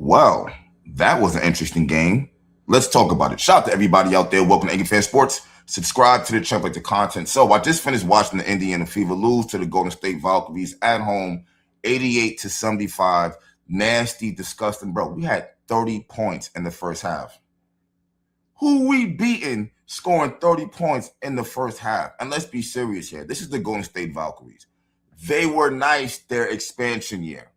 Well, that was an interesting game. Let's talk about it. Shout out to everybody out there. Welcome to Angry Fan Sports. Subscribe to the channel, like the content. So I just finished watching the Indiana Fever lose to the Golden State Valkyries at home, 88-75. Nasty, disgusting, bro. We had 30 points in the first half. Who we beating scoring 30 points in the first half? And let's be serious here. This is the Golden State Valkyries. They were nice their expansion year.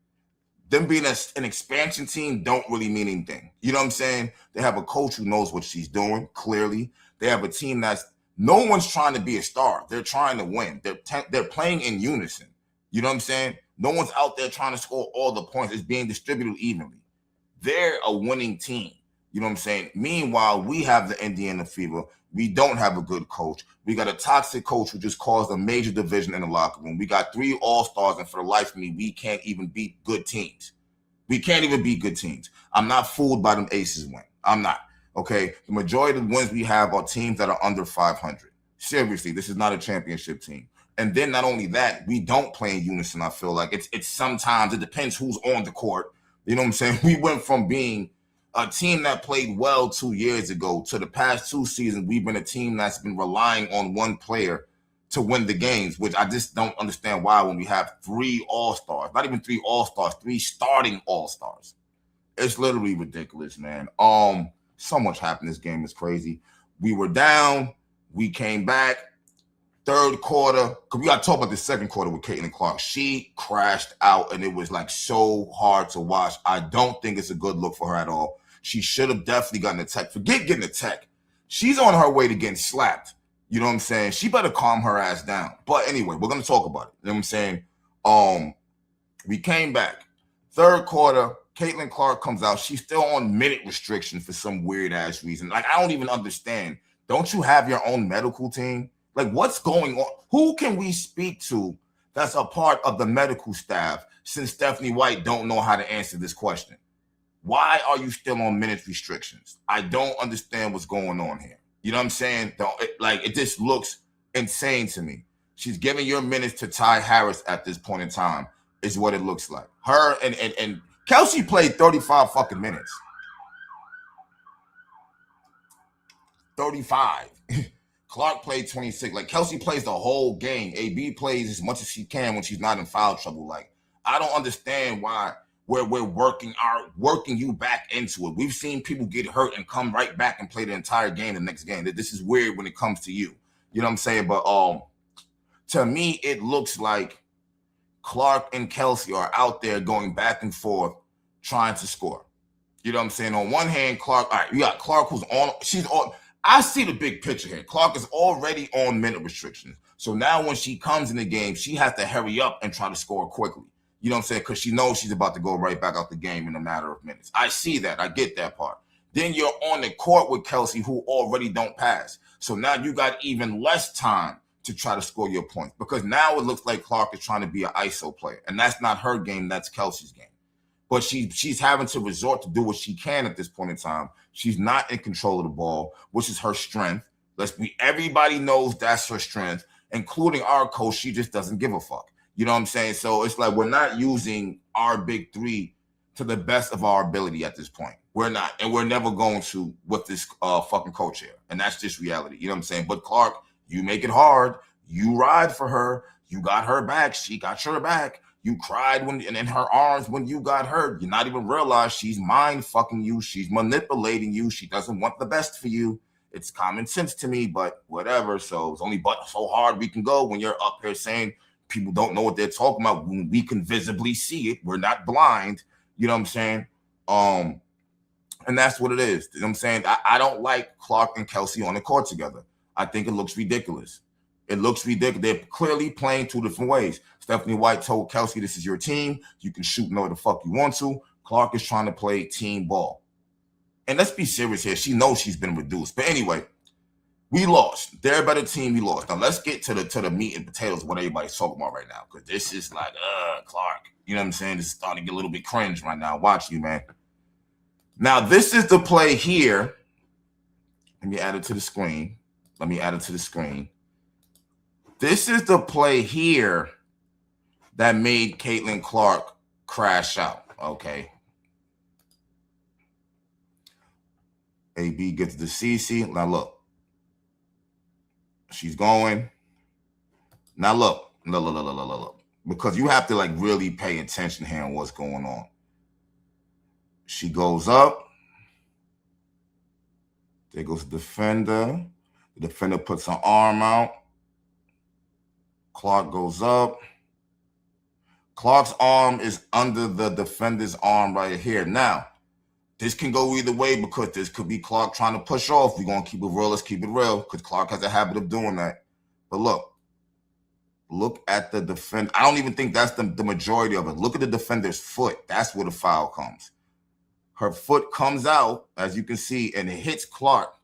Them being an expansion team don't really mean anything. You know what I'm saying? They have a coach who knows what she's doing, clearly. They have a team that's no one's trying to be a star. They're trying to win. They're playing in unison. You know what I'm saying? No one's out there trying to score all the points. It's being distributed evenly. They're a winning team. You know what I'm saying? Meanwhile, we have the Indiana Fever. We don't have a good coach. We got a toxic coach who just caused a major division in the locker room. We got 3 all-stars, and for the life of me, we can't even beat good teams. We can't even beat good teams. I'm not fooled by them aces win. I'm not. Okay? The majority of the wins we have are teams that are under 500. Seriously, this is not a championship team. And then not only that, we don't play in unison, I feel like. It's sometimes, it depends who's on the court. You know what I'm saying? We went from being a team that played well 2 years ago to the past 2 seasons, we've been a team that's been relying on one player to win the games, which I just don't understand why when we have 3 all-stars, not even 3 all-stars, 3 starting all-stars. It's literally ridiculous, man. So much happened this game. Is crazy. We were down. We came back. Third quarter, because we got to talk about the second quarter with Caitlyn Clark. She crashed out, and it was like so hard to watch. I don't think it's a good look for her at all. She should have definitely gotten a tech. Forget getting a tech. She's on her way to getting slapped. You know what I'm saying? She better calm her ass down. But anyway, we're going to talk about it. You know what I'm saying? We came back. Third quarter, Caitlyn Clark comes out. She's still on minute restriction for some weird-ass reason. Like, I don't even understand. Don't you have your own medical team? Like, what's going on? Who can we speak to that's a part of the medical staff since Stephanie White don't know how to answer this question? Why are you still on minutes restrictions? I don't understand what's going on here. You know what I'm saying? It just looks insane to me. She's giving your minutes to Ty Harris at this point in time is what it looks like. Her and Kelsey played 35 fucking minutes. 35. Clark played 26. Like, Kelsey plays the whole game. AB plays as much as she can when she's not in foul trouble. Like, I don't understand why we're working you back into it. We've seen people get hurt and come right back and play the entire game the next game. This is weird when it comes to you. You know what I'm saying? But to me, it looks like Clark and Kelsey are out there going back and forth trying to score. You know what I'm saying? On one hand, Clark, all right, you got Clark who's on, she's on. I see the big picture here. Clark is already on minute restrictions. So now when she comes in the game, she has to hurry up and try to score quickly. You know what I'm saying? Because she knows she's about to go right back out the game in a matter of minutes. I see that. I get that part. Then you're on the court with Kelsey, who already don't pass. So now you got even less time to try to score your points. Because now it looks like Clark is trying to be an ISO player. And that's not her game. That's Kelsey's game. But she's having to resort to do what she can at this point in time. She's not in control of the ball, which is her strength. Everybody knows that's her strength, including our coach. She just doesn't give a fuck. You know what I'm saying? So it's like we're not using our big 3 to the best of our ability at this point. We're not, and we're never going to with this fucking coach here. And that's just reality. You know what I'm saying? But Clark, you make it hard. You ride for her. You got her back. She got your back. You cried and in her arms when you got hurt. You not even realize she's mind fucking you. She's manipulating you. She doesn't want the best for you. It's common sense to me, but whatever. So it's only but so hard we can go when you're up here saying people don't know what they're talking about when we can visibly see it. We're not blind. You know what I'm saying? And that's what it is. You know what I'm saying? I don't like Clark and Kelsey on the court together. I think it looks ridiculous. It looks ridiculous. They're clearly playing 2 different ways. Stephanie White told Kelsey, this is your team. You can shoot no the fuck you want to. Clark is trying to play team ball. And let's be serious here. She knows she's been reduced. But anyway, we lost. They're a better team. We lost. Now let's get to the meat and potatoes of what everybody's talking about right now. Because this is like, Clark. You know what I'm saying? This is starting to get a little bit cringe right now. Watch you, man. Now, this is the play here. Let me add it to the screen. This is the play here that made Caitlyn Clark crash out, okay? AB gets the CC. Now look. She's going. Now look. Look. Because you have to like really pay attention here on what's going on. She goes up. There goes the defender. The defender puts her arm out. Clark goes up. Clark's arm is under the defender's arm right here. Now, this can go either way because this could be Clark trying to push off. We're going to keep it real. Let's keep it real because Clark has a habit of doing that. But look at the defender. I don't even think that's the majority of it. Look at the defender's foot. That's where the foul comes. Her foot comes out, as you can see, and it hits Clark,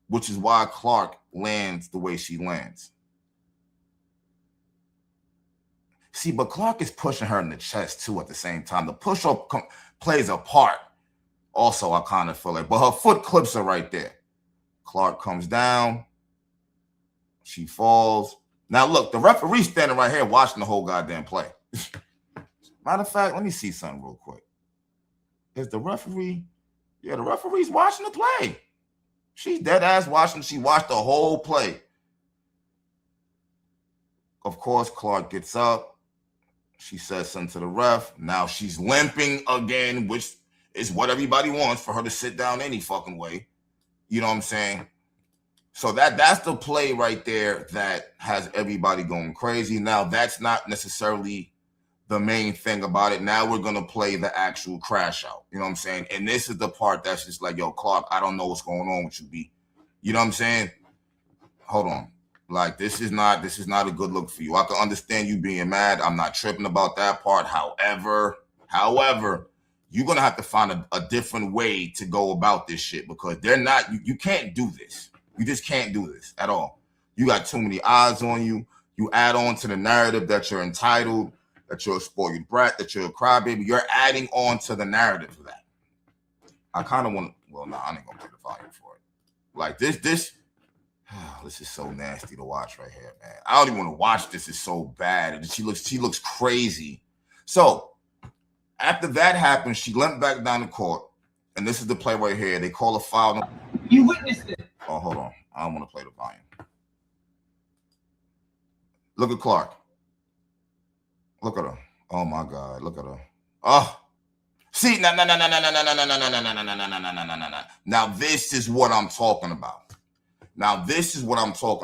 which is why Clark lands the way she lands. See, but Clark is pushing her in the chest, too, at the same time. The push-up plays a part. Also, I kind of feel like, but her foot clips her right there. Clark comes down. She falls. Now, look, the referee's standing right here watching the whole goddamn play. Matter of fact, let me see something real quick. Is the referee? Yeah, the referee's watching the play. She's dead ass watching. She watched the whole play. Of course, Clark gets up. She says something to the ref. Now she's limping again, which is what everybody wants, for her to sit down any fucking way. You know what I'm saying? So that's the play right there that has everybody going crazy. Now, that's not necessarily the main thing about it. Now we're going to play the actual crash out. You know what I'm saying? And this is the part that's just like, yo, Clark, I don't know what's going on with you, B. You know what I'm saying? Hold on. Like, this is not a good look for you. I can understand you being mad. I'm not tripping about that part. However, you're going to have to find a different way to go about this shit because they're not, you can't do this. You just can't do this at all. You got too many eyes on you. You add on to the narrative that you're entitled, that you're a spoiled brat, that you're a crybaby. You're adding on to the narrative of that. I kind of want to, well, no, I ain't going to play the volume for it. Like this is so nasty to watch right here, man. I don't even want to watch this. It's so bad. She looks crazy. So after that happened, she limped back down the court. And this is the play right here. They call a foul. You witnessed it. Oh, hold on. I don't want to play the volume. Look at Clark. Look at her. Oh my God. Look at her. Oh. See, no. Now this is what I'm talking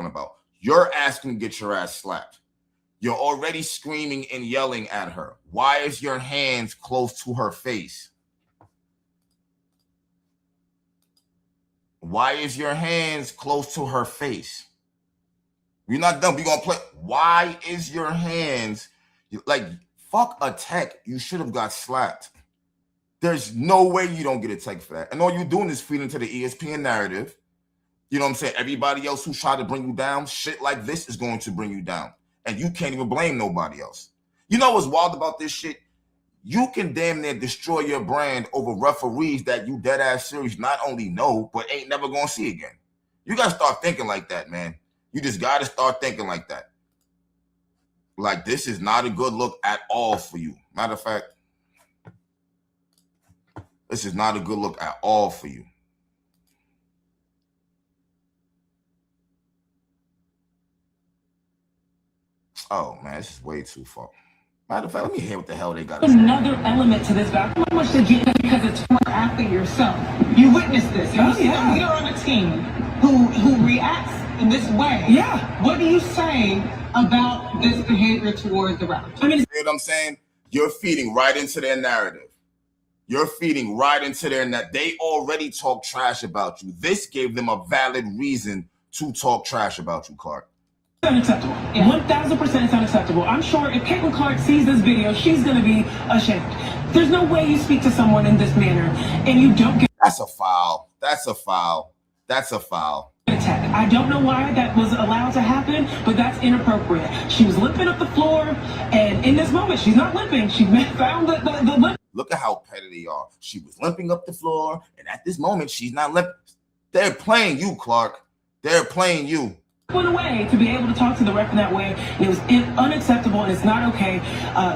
about. You're asking to get your ass slapped. You're already screaming and yelling at her. Why is your hands close to her face? Why is your hands close to her face? We're not done. We're going to play. Why is your hands like, fuck a tech? You should have got slapped. There's no way you don't get a tech for that. And all you're doing is feeding into the ESPN narrative. You know what I'm saying? Everybody else who tried to bring you down, shit like this is going to bring you down. And you can't even blame nobody else. You know what's wild about this shit? You can damn near destroy your brand over referees that you dead ass serious not only know, but ain't never going to see again. You got to start thinking like that, man. You just got to start thinking like that. Like, this is not a good look at all for you. Matter of fact, this is not a good look at all for you. Oh, man, this is way too far. Matter of fact, let me hear what the hell they got to say. Another element to this battle. How much did you get because it's former athlete yourself? You witnessed this. Oh, yeah. You're on a team who reacts in this way. Yeah. What do you say about this behavior towards the ref? I mean, you know what I'm saying? You're feeding right into their narrative. You're feeding right into their net. They already talk trash about you. This gave them a valid reason to talk trash about you, Clark. Unacceptable. Yeah. 1,000% it's unacceptable. I'm sure if Caitlyn Clark sees this video, she's going to be ashamed. There's no way you speak to someone in this manner and you don't get... That's a foul. That's a foul. That's a foul. I don't know why that was allowed to happen, but that's inappropriate. She was limping up the floor, and in this moment, she's not limping. She found the limp. Look at how petty they are. She was limping up the floor, and at this moment, she's not limping. They're playing you, Clark. They're playing you. Went away to be able to talk to the ref in that way. It was unacceptable and it's not okay.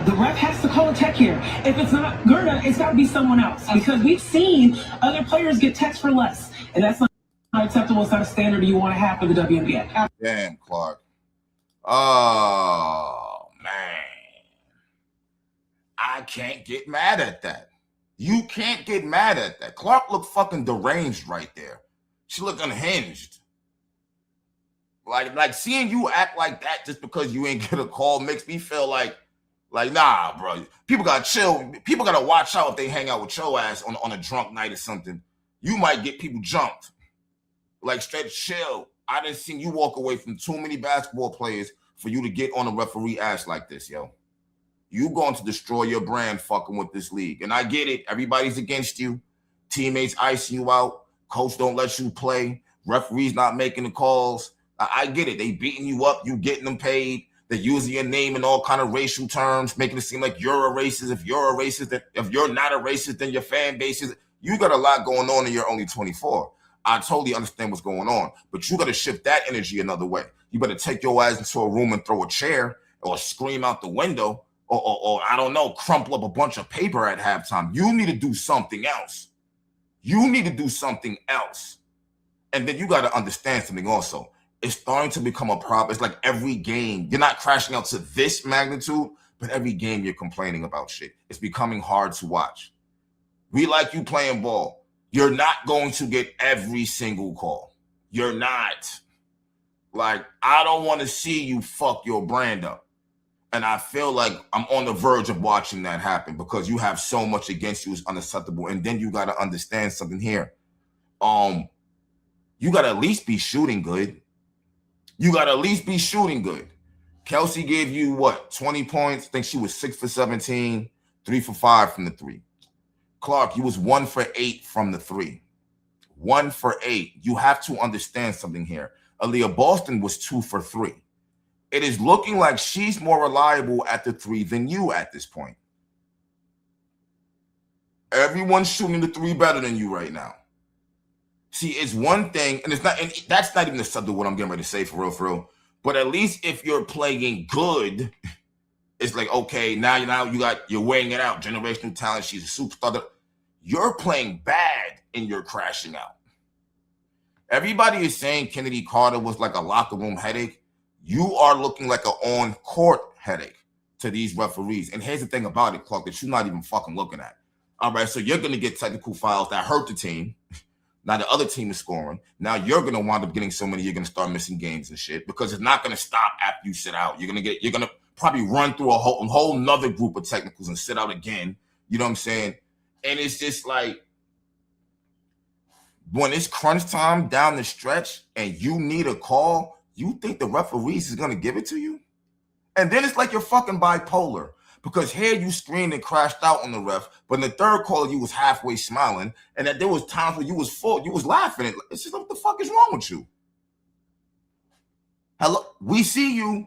The ref has to call a tech here. If it's not Gerda, it's got to be someone else because we've seen other players get techs for less. And that's not acceptable. It's not a standard you want to have for the WNBA. Damn, Clark. Oh, man. I can't get mad at that. You can't get mad at that. Clark looked fucking deranged right there. She looked unhinged. Like seeing you act like that just because you ain't get a call makes me feel like nah, bro. People gotta chill. People gotta watch out if they hang out with your ass on a drunk night or something. You might get people jumped. Like, straight chill. I didn't see you walk away from too many basketball players for you to get on a referee ass like this, yo. You going to destroy your brand fucking with this league. And I get it. Everybody's against you. Teammates icing you out. Coach don't let you play. Referees not making the calls. I get it. They beating you up. You getting them paid. They're using your name in all kind of racial terms, making it seem like you're a racist. If you're a racist, if you're not a racist, then your fan base is. You got a lot going on and you're only 24. I totally understand what's going on, but you got to shift that energy another way. You better take your ass into a room and throw a chair or scream out the window or I don't know, crumple up a bunch of paper at halftime. You need to do something else. You need to do something else. And then you got to understand something also. It's starting to become a problem. It's like every game, you're not crashing out to this magnitude, but every game you're complaining about shit. It's becoming hard to watch. We like you playing ball. You're not going to get every single call. You're not. Like, I don't want to see you fuck your brand up. And I feel like I'm on the verge of watching that happen because you have so much against you is unacceptable. And then you got to understand something here. You got to at least be shooting good. You got to at least be shooting good. Kelsey gave you, 20 points? I think she was 6 for 17, 3 for 5 from the 3. Clark, you was 1 for 8 from the 3. 1 for 8. You have to understand something here. Aaliyah Boston was 2 for 3. It is looking like she's more reliable at the 3 than you at this point. Everyone's shooting the 3 better than you right now. See, it's one thing, and that's not even the subject of what I'm getting ready to say for real. But at least if you're playing good, it's like, okay, now you're weighing it out. Generational talent, she's a superstar. You're playing bad and you're crashing out. Everybody is saying Kennedy Carter was like a locker room headache. You are looking like an on-court headache to these referees. And here's the thing about it, Clark, that you're not even fucking looking at. All right, so you're going to get technical fouls that hurt the team. Now the other team is scoring. Now you're going to wind up getting so many you're going to start missing games and shit because it's not going to stop after you sit out. You're going to probably run through a whole nother group of technicals and sit out again. You know what I'm saying? And it's just like when it's crunch time down the stretch and you need a call, you think the referees is going to give it to you? And then it's like you're fucking bipolar because here you screamed and crashed out on the ref, but in the third call you was halfway smiling, and that there was times where you was laughing. It's just like, what the fuck is wrong with you? Hello, we see you.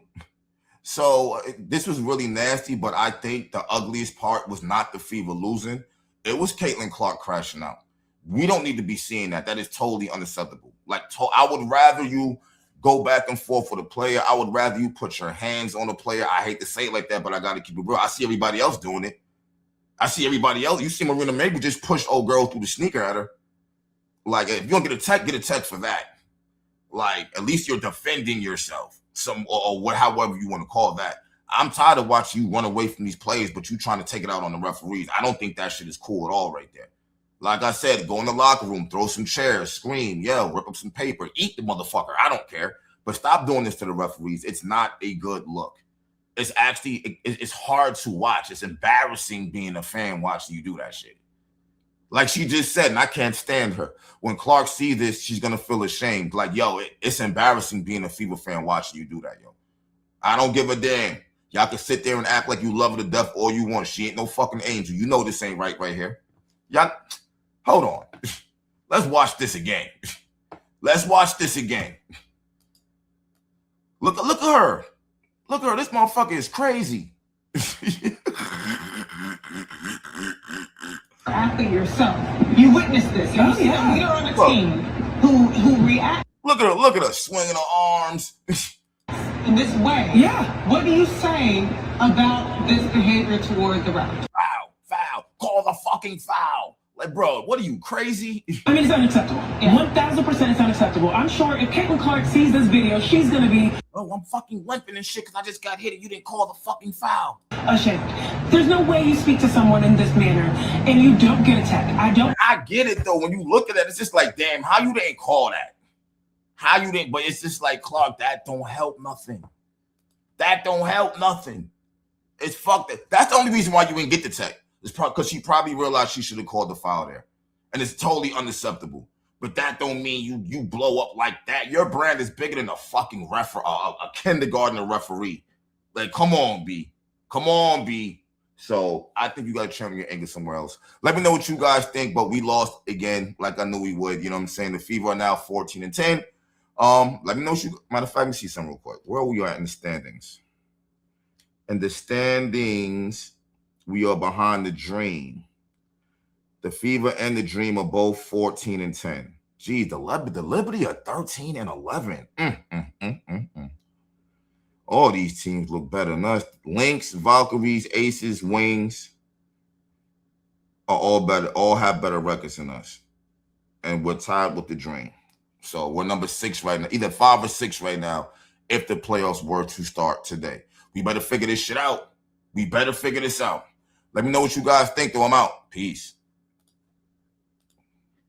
So this was really nasty, but I think the ugliest part was not the Fever losing. It was Caitlyn Clark crashing out. We don't need to be seeing that. That is totally unacceptable. I would rather you go back and forth with a player. I would rather you put your hands on a player. I hate to say it like that, but I got to keep it real. I see everybody else doing it. I see everybody else. You see Marina Mabel just push old girl through the sneaker at her. Like, if you don't get a tech for that. Like, at least you're defending yourself. However you want to call that. I'm tired of watching you run away from these plays, but you trying to take it out on the referees. I don't think that shit is cool at all right there. Like I said, go in the locker room, throw some chairs, scream, yell, rip up some paper, eat the motherfucker. I don't care. But stop doing this to the referees. It's not a good look. It's actually, it's hard to watch. It's embarrassing being a fan watching you do that shit. Like she just said, and I can't stand her. When Clark sees this, she's going to feel ashamed. Like, yo, it's embarrassing being a Fever fan watching you do that, yo. I don't give a damn. Y'all can sit there and act like you love her to death all you want. She ain't no fucking angel. You know this ain't right here. Y'all, hold on. Let's watch this again. Let's watch this again. Look at her. Look at her. This motherfucker is crazy. Athlete yourself. You witnessed this. You see a leader on a team who reacts. Look at her swinging her arms. In this way. Yeah. What do you say about this behavior toward the ref? Foul. Call the fucking foul. Like, bro, what are you, crazy? I mean, it's unacceptable. 1,000% it's unacceptable. I'm sure if Caitlyn Clark sees this video, she's gonna be, oh, I'm fucking limping and shit because I just got hit and you didn't call the fucking foul. ashamed. There's no way you speak to someone in this manner and you don't get attacked. I get it though. When you look at it, it's just like, damn, how you didn't call that? How you didn't? But it's just like, Clark, that don't help nothing. That don't help nothing. It's fucked. That's the only reason why you didn't get the tech. It's probably because she probably realized she should have called the foul there, and it's totally unacceptable. But that don't mean you blow up like that. Your brand is bigger than a fucking a kindergarten referee. Like, come on, B. Come on, B. So I think you got to channel your anger somewhere else. Let me know what you guys think. But we lost again, like I knew we would. You know what I'm saying? The Fever are now 14-10. Let me know what you. Matter of fact, let me see something real quick. Where are we at in the standings? In the standings, we are behind the Dream. The Fever and the Dream are both 14-10. Geez, the Liberty are 13-11. All these teams look better than us. Lynx, Valkyries, Aces, Wings are all better. All have better records than us, and we're tied with the Dream. So we're number 6 right now, either 5 or 6 right now. If the playoffs were to start today, we better figure this shit out. We better figure this out. Let me know what you guys think, though. I'm out. Peace.